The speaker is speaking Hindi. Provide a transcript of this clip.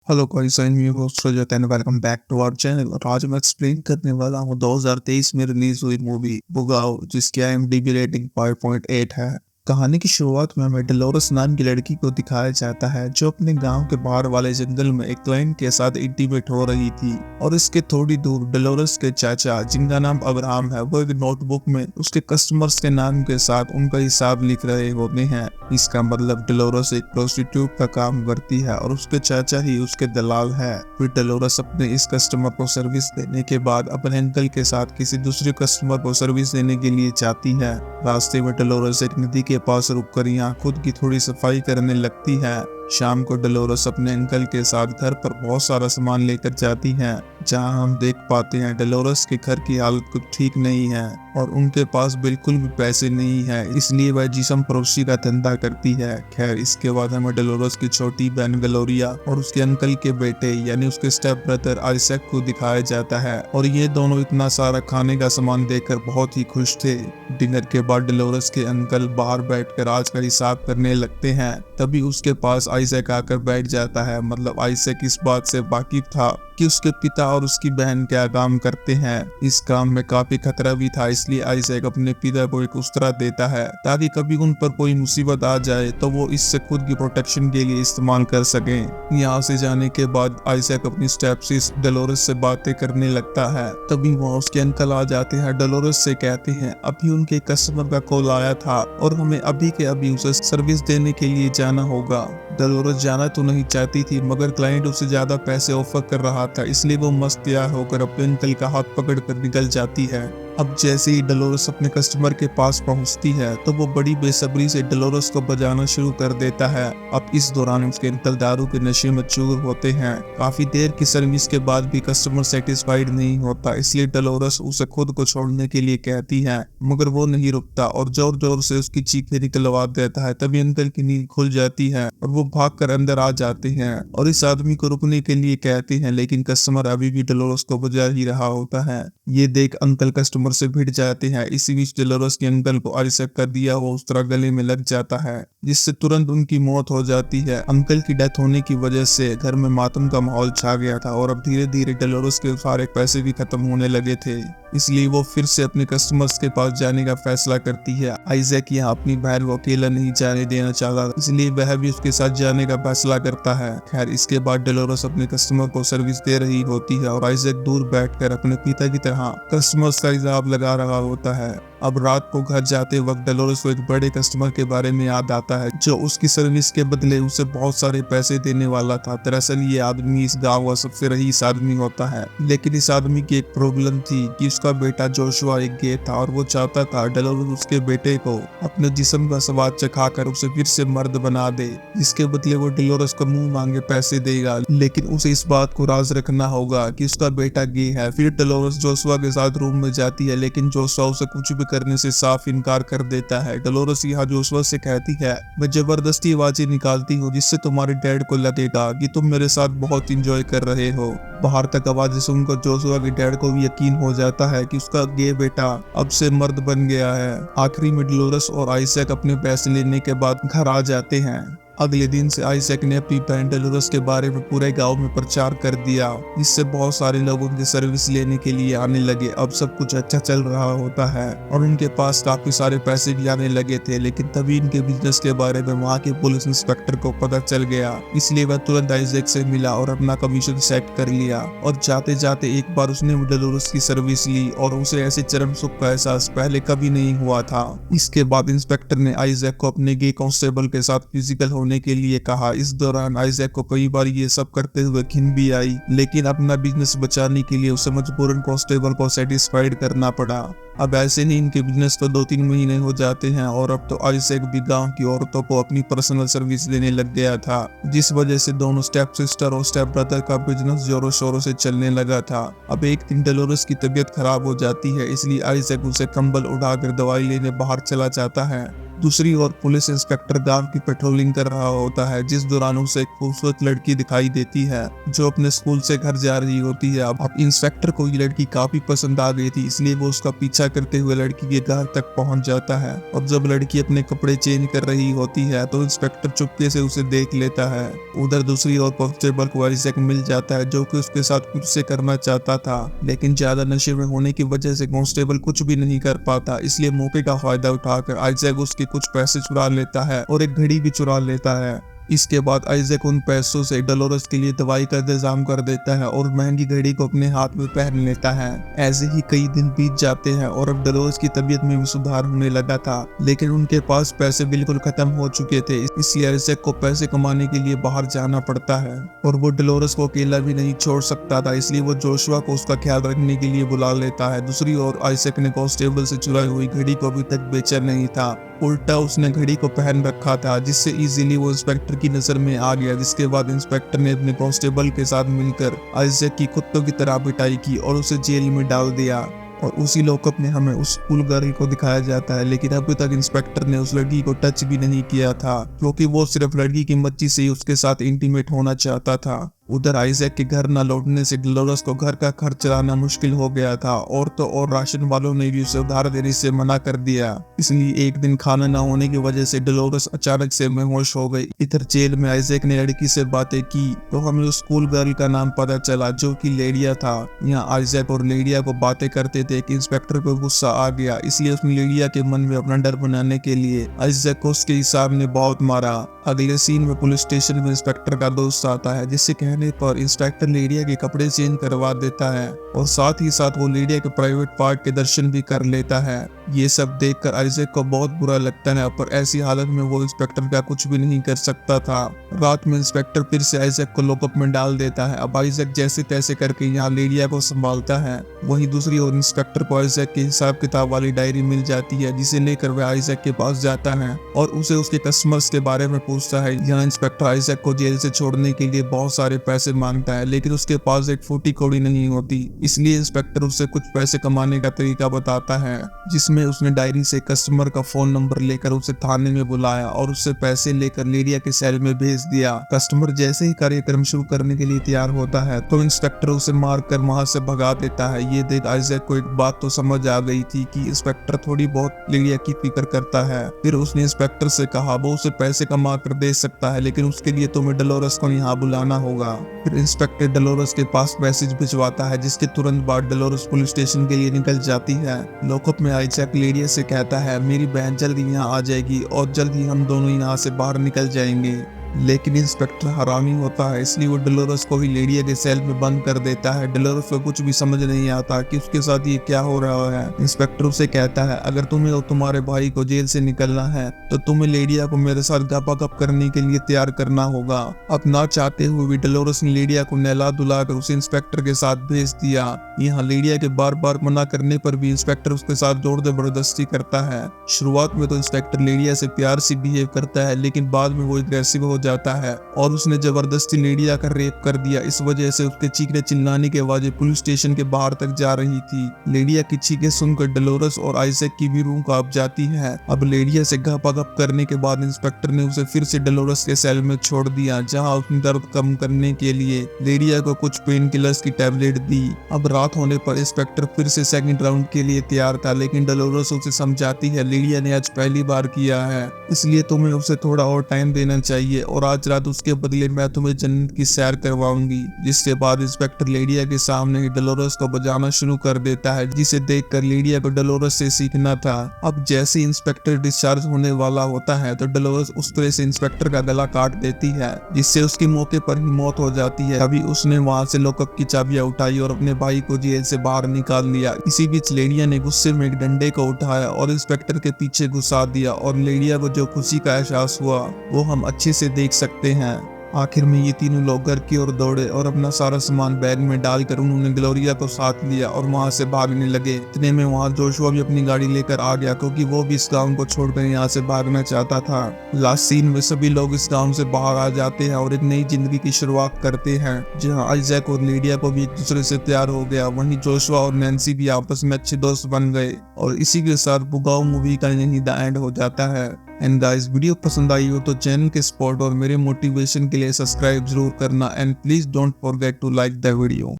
Hello guys, I am your host Rajat and welcome back to our channel. और आज मैं एक्सप्लेन करने वाला हूँ 2023 में रिलीज हुई मूवी बुगाओ, जिसकी IMDb रेटिंग 5.8 है। कहानी की शुरुआत में हमें डलोरस नाम की लड़की को दिखाया जाता है, जो अपने गांव के बाहर वाले जंगल में एक क्लाइंट के साथ इंटीमेट हो रही थी। और इसके थोड़ी दूर डलोरस के चाचा, जिनका नाम अब्राहम है, वो एक नोटबुक में उसके कस्टमर्स के नाम के साथ उनका हिसाब लिख रहे होते हैं। इसका मतलब डलोरस एक प्रोस्टिट्यूट का काम करती है और उसके चाचा ही उसके दलाल है। फिर डलोरस अपने इस कस्टमर को सर्विस देने के बाद अपने अंकल के साथ किसी दूसरे कस्टमर को सर्विस देने के लिए जाती है। रास्ते में डलोरस एक नदी के पास रुककर यहाँ खुद की थोड़ी सफाई करने लगती है। शाम को डलोरस अपने अंकल के साथ घर पर बहुत सारा सामान लेकर जाती है, जहां हम देख पाते हैं डलोरस के घर की हालत कुछ ठीक नहीं है और उनके पास बिल्कुल भी पैसे नहीं है, इसलिए वह जिस्म फरोशी का धंधा करती है। खैर, इसके बाद हमें डलोरस की छोटी बहन ग्लोरिया और उसके अंकल के बेटे यानी उसके स्टेप ब्रदर आइजैक को दिखाया जाता है, और ये दोनों इतना सारा खाने का सामान देखकर बहुत ही खुश थे। डिनर के बाद डलोरस के अंकल बाहर बैठकर आज का हिसाब करने लगते हैं। तभी उसके पास आइजैक आकर बैठ जाता है। मतलब आइजैक इस बात से वाकिफ था कि उसके पिता और उसकी बहन क्या काम करते हैं। इस काम में काफी खतरा भी था, इसलिए आइजैक अपने पिता को एक उस्तरा देता है ताकि कभी उन पर कोई मुसीबत आ जाए तो वो इससे खुद की प्रोटेक्शन के लिए इस्तेमाल कर सकें। यहाँ से जाने के बाद आइजैक अपनी स्टेपसिस डलोरस से बातें करने लगता है। तभी वहाँ उसके अंकल आ जाते हैं। डलोरस से कहते हैं अभी उनके कस्टमर का कॉल आया था और हमें अभी के अभी उसे सर्विस देने के लिए जाना होगा। डलोरस जाना तो नहीं चाहती थी, मगर क्लाइंट उसे ज्यादा पैसे ऑफर कर रहा था, इसलिए वो मस्त तैयार होकर अपने अंकल का हाथ पकड़कर निकल जाती है। अब जैसे ही डलोरस अपने कस्टमर के पास पहुंचती है तो वो बड़ी बेसब्री से डलोरस को बजाना शुरू कर देता है। अब इस दौरान उसके अंकल दारू के नशे में चूर होते हैं। काफी देर की सर्विस के बाद भी कस्टमर सेटिस्फाइड नहीं होता, इसलिए डलोरस उसे खुद को छोड़ने के लिए कहती है, मगर वो नहीं रुकता और जोर जोर से उसकी चीखें निकलवा देता है। तभी अंकल की नींद खुल जाती है और वो भागकर अंदर आ जाते हैं और इस आदमी को रुकने के लिए कहते हैं, लेकिन कस्टमर अभी भी डलोरस को बजा ही रहा होता है। ये देख अंकल कस्टमर से भिड़ जाते हैं। इसी बीच डलोरस के अंकल को आइजैक का दिया हुआ उस्तरा गले में लग जाता है, जिससे तुरंत उनकी मौत हो जाती है। अंकल की डेथ होने की वजह से घर में मातम का माहौल छा गया था और अब धीरे धीरे डलोरस के सारे पैसे भी खत्म होने लगे थे, इसलिए वो फिर से अपने कस्टमर्स के पास जाने का फैसला करती है। आइजैक यहाँ अपनी बहन को अकेला नहीं जाने देना चाहता, इसलिए वह भी उसके साथ जाने का फैसला करता है। खैर, इसके बाद डलोरस अपने कस्टमर को सर्विस दे रही होती है और आइजैक दूर बैठकर अपने पिता की तरह कस्टमर्स का हिसाब लगा रहा होता है। अब रात को घर जाते वक्त डलोरस को एक बड़े कस्टमर के बारे में याद आता है, जो उसकी सर्विस के बदले उसे बहुत सारे पैसे देने वाला था। दरअसल ये आदमी इस गांव का सबसे रईस आदमी होता है, लेकिन इस आदमी की एक प्रॉब्लम थी कि उसका बेटा जोशुआ एक गे था और वो चाहता था डलोरस उसके बेटे को अपने जिस्म का स्वाद चखाकर उसे फिर से मर्द बना दे, जिसके बदले वो डलोरस को मुंह मांगे पैसे देगा, लेकिन उसे इस बात को राज रखना होगा कि उसका बेटा गे है। फिर डलोरस जोशुआ के साथ रूम में जाती है, लेकिन जोशुआ उसे कुछ भी करने से साफ इनकार कर देता है। डलोरस यहाँ जोशुआ से कहती है, मैं जबरदस्ती आवाजें निकालती हूँ जिससे तुम्हारे डैड को लगेगा कि तुम मेरे साथ बहुत इंजॉय कर रहे हो। बाहर तक आवाजें सुनकर जोशुआ के डैड को भी यकीन हो जाता है कि उसका गे बेटा अब से मर्द बन गया है। आखिरी में डलोरस और आइजैक अपने पैसे लेने के बाद घर आ जाते हैं। अगले दिन से आइजैक ने अपनी बहन डलोरस के बारे में पूरे गांव में प्रचार कर दिया, जिससे बहुत सारे लोग उनकी सर्विस लेने के लिए आने लगे। अब सब कुछ अच्छा चल रहा होता है और उनके पास काफी सारे पैसे भी आने लगे थे, लेकिन तभी इनके बिजनेस के बारे में वहाँ के पुलिस इंस्पेक्टर को पता चल गया, इसलिए वह तुरंत आइजैक से मिला और अपना कमीशन सेट कर लिया। और जाते जाते एक बार उसने डलोरस की सर्विस ली और उसे ऐसे चरम सुख का एहसास पहले कभी नहीं हुआ था। इसके बाद इंस्पेक्टर ने आइजैक को अपने गे कांस्टेबल के साथ फिजिकल होने के लिए कहा। इस दौरान आइजैक को कई बार ये सब करते हुए घिन भी आई, लेकिन अपना बिजनेस बचाने के लिए उसे मजबूरन कांस्टेबल को सेटिस्फाइड करना पड़ा। अब ऐसे नहीं इनके बिजनेस को 2-3 महीने हो जाते हैं और अब तो आइजैक भी गांव की औरतों को अपनी पर्सनल सर्विस देने लग गया था, जिस वजह से दोनों स्टेप सिस्टर और स्टेप ब्रदर का बिजनेस जोरों शोरों से चलने लगा था। अब एक दिन डलोरस की तबीयत खराब हो जाती है, इसलिए आइजैक उसे कंबल उड़ाकर दवाई लेने बाहर चला जाता है। दूसरी ओर पुलिस इंस्पेक्टर गांव की पेट्रोलिंग कर रहा होता है, जिस दौरान उसे एक खूबसूरत लड़की दिखाई देती है जो अपने स्कूल से घर जा रही होती है। अब इंस्पेक्टर को ये लड़की काफी पसंद आ गई थी, इसलिए वो उसका पीछा पीछा करते हुए लड़की के घर तक पहुंच जाता है और जब लड़की अपने कपड़े चेंज कर रही होती है तो इंस्पेक्टर चुपके से उसे देख लेता है। उधर दूसरी ओर कांस्टेबल को आइजैक मिल जाता है जो कि उसके साथ कुछ से करना चाहता था, लेकिन ज्यादा नशे में होने की वजह से कांस्टेबल कुछ भी नहीं कर पाता। इसलिए मौके का फायदा उठाकर आइजैक उसके कुछ पैसे चुरा लेता है और एक घड़ी भी चुरा लेता है। इसके बाद आइजैक उन पैसों से डोलोरेस के लिए दवाई का इंतजाम कर देता है और महंगी घड़ी को अपने हाथ में पहन लेता है। ऐसे ही कई दिन बीत जाते हैं और अब डोलोरेस की तबीयत में भी सुधार होने लगा था, लेकिन उनके पास पैसे बिल्कुल खत्म हो चुके थे। इसलिए आइजैक को पैसे कमाने के लिए बाहर जाना पड़ता है और वो डोलोरेस को अकेला भी नहीं छोड़ सकता था, इसलिए वो जोशुआ को उसका ख्याल रखने के लिए बुला लेता है। दूसरी ओर आइजैक ने कांस्टेबल से चुराई हुई घड़ी को अभी तक बेचा नहीं था, उल्टा उसने घड़ी को पहन रखा था, जिससे इजीली वो इंस्पेक्टर की नजर में आ गया। जिसके बाद इंस्पेक्टर ने अपने कांस्टेबल के साथ मिलकर आइजैक की कुत्तों की तरह पिटाई की और उसे जेल में डाल दिया। और उसी लॉकअप में हमें उस स्कूल गर्ल को दिखाया जाता है, लेकिन अभी तक इंस्पेक्टर ने उस लड़की को टच भी नहीं किया था क्योंकि वो सिर्फ लड़की की मर्जी से ही उसके साथ इंटीमेट होना चाहता था। उधर आइजैक के घर न लौटने से डोलोरेस को घर का खर्च चलाना मुश्किल हो गया था और तो और राशन वालों ने भी उसे उधार देने से मना कर दिया। इसलिए एक दिन खाना न होने की वजह से डोलोरेस अचानक से बेहोश हो गई। इधर जेल में आइजैक ने लड़की से बातें की तो हमें उस स्कूल गर्ल का नाम पता चला जो कि लेडिया था। यहाँ आइजैक और लेडिया को बातें करते थे कि इंस्पेक्टर को गुस्सा आ गया, इसलिए उसने लेडिया के मन में अपना डर बनाने के लिए आइजैक को उसके हिसाब ने बहुत मारा। अगले सीन में पुलिस स्टेशन में इंस्पेक्टर का दोस्त आता है, जिससे कहने पर इंस्पेक्टर लेडिया के कपड़े चेंज करवा देता है और साथ ही साथ वो लेडिया के प्राइवेट पार्ट के दर्शन भी कर लेता है। ये सब देखकर आइजैक को बहुत बुरा लगता है, पर ऐसी हालत में वो इंस्पेक्टर का कुछ भी नहीं कर सकता था। रात में इंस्पेक्टर फिर से आइजैक को लॉकअप में डाल देता है। अब आइजैक जैसे तैसे करके यहाँ लेडिया को संभालता है। वहीं दूसरी ओर इंस्पेक्टर को आइजैक की हिसाब किताब वाली डायरी मिल जाती है, जिसे लेकर वह आइजैक के पास जाता है और उसे उसके कस्टमर्स के बारे में पूछता है। यहाँ इंस्पेक्टर आइजैक को जेल से छोड़ने के लिए बहुत सारे पैसे मांगता है, लेकिन उसके पास एक फूटी कौड़ी नहीं होती। इसलिए इंस्पेक्टर उससे कुछ पैसे कमाने का तरीका बताता है, जिसमें उसने डायरी से कस्टमर का फोन नंबर लेकर उसे थाने में बुलाया और उससे पैसे लेकर लेडिया के सेल में भेज दिया। कस्टमर जैसे ही कार्यक्रम शुरू करने के लिए तैयार होता है तो इंस्पेक्टर उसे मारकर वहां से भगा देता है। ये देख आइजैक को एक बात तो समझ आ गई थी कि इंस्पेक्टर थोड़ी बहुत लेडिया की फिक्र करता है। फिर उसने इंस्पेक्टर से कहा वो उसे पैसे कमा कर दे सकता है, लेकिन उसके लिए तुम्हें डोलोरेस को यहाँ बुलाना होगा। फिर इंस्पेक्टर डोलोरेस के पास मैसेज भिजवाता है, जिसके तुरंत बाद डोलोरेस पुलिस स्टेशन के लिए निकल जाती है। लॉकअप में आइजैक लेडिया से कहता है मेरी बहन जल्द यहाँ आ जाएगी और जल्द ही हम दोनों यहाँ से बाहर निकल जाएंगे, लेकिन इंस्पेक्टर हरामी होता है, इसलिए वो डोलोरेस को भी लेडिया के सेल में बंद कर देता है। डोलोरेस को कुछ भी समझ नहीं आता कि उसके साथ ये क्या हो रहा है। इंस्पेक्टर उसे कहता है अगर तुम्हें और तुम्हारे भाई को जेल से निकलना है तो तुम्हें लेडिया को मेरे साथ गपागप करने के लिए तैयार करना होगा। अब ना चाहते हुए भी डोलोरेस ने लेडिया को नहला धुला कर उसे इंस्पेक्टर के साथ भेज दिया। यहाँ लेडिया के बार बार मना करने पर भी इंस्पेक्टर उसके साथ जोर जबरदस्ती करता है। शुरुआत में तो इंस्पेक्टर लेडिया से प्यार से बिहेव करता है, लेकिन बाद में वो एग्रेसिव हो जाता है और उसने जबरदस्ती लेडिया का रेप कर दिया। इस वजह से उसके चीखने चिल्लाने की आवाजें पुलिस स्टेशन के बाहर तक जा रही थी। लेडिया की चीखें सुनकर डोलोरेस और आइजैक की भी रूह कांप जाती है। अब लेडिया से गप करने के बाद इंस्पेक्टर ने उसे फिर से डोलोरेस के सेल में छोड़ दिया, जहां उसने दर्द कम करने के लिए लेडिया को कुछ पेन किलर्स की टैबलेट दी। अब रात होने पर इंस्पेक्टर फिर से सेकंड राउंड के लिए तैयार था, लेकिन डोलोरेस उसे समझाती है लेडिया ने आज पहली बार किया है, इसलिए तुम्हें उसे थोड़ा और टाइम देना चाहिए और आज रात उसके बदले मैं तुम्हें जन्नत की सैर करवाऊंगी। जिसके बाद इंस्पेक्टर लेडिया के सामने ही डोलोरेस को बजाना शुरू कर देता है, जिसे देखकर लेडिया को डोलोरेस से सीखना था। अब जैसे इंस्पेक्टर डिस्चार्ज होने वाला होता है तो डोलोरेस उस तरह से इंस्पेक्टर का गला काट देती है, जिससे उसकी मौके पर ही मौत हो जाती है। अभी उसने वहां से लॉकअप की चाबियां उठाई और अपने भाई को जेल से बाहर निकाल लिया। इसी बीच लेडिया ने गुस्से में एक डंडे को उठाया और इंस्पेक्टर के पीछे घुसा दिया और लेडिया को जो खुशी का एहसास हुआ वो हम अच्छे से देख सकते हैं। आखिर में ये तीनों लोग घर की ओर दौड़े और अपना सारा सामान बैग में डालकर उन्होंने ग्लोरिया को साथ लिया और वहां से भागने लगे। इतने में वहां जोशुआ भी अपनी गाड़ी लेकर आ गया, क्योंकि वो भी इस गांव को छोड़कर यहाँ से भागना चाहता था। लास्ट सीन में सभी लोग इस गांव से बाहर आ जाते हैं और एक नई जिंदगी की शुरुआत करते हैं, जहाँ आइजैक और लेडिया को भी एक दूसरे से प्यार हो गया। वहीं जोशुआ और नैन्सी भी आपस में अच्छे दोस्त बन गए और इसी के साथ बुगाओ मूवी का यही द एंड हो जाता है। एंड गाइस, वीडियो पसंद आई हो तो चैनल के सपोर्ट और मेरे मोटिवेशन के लिए सब्सक्राइब जरूर करना and please don't forget to like the video.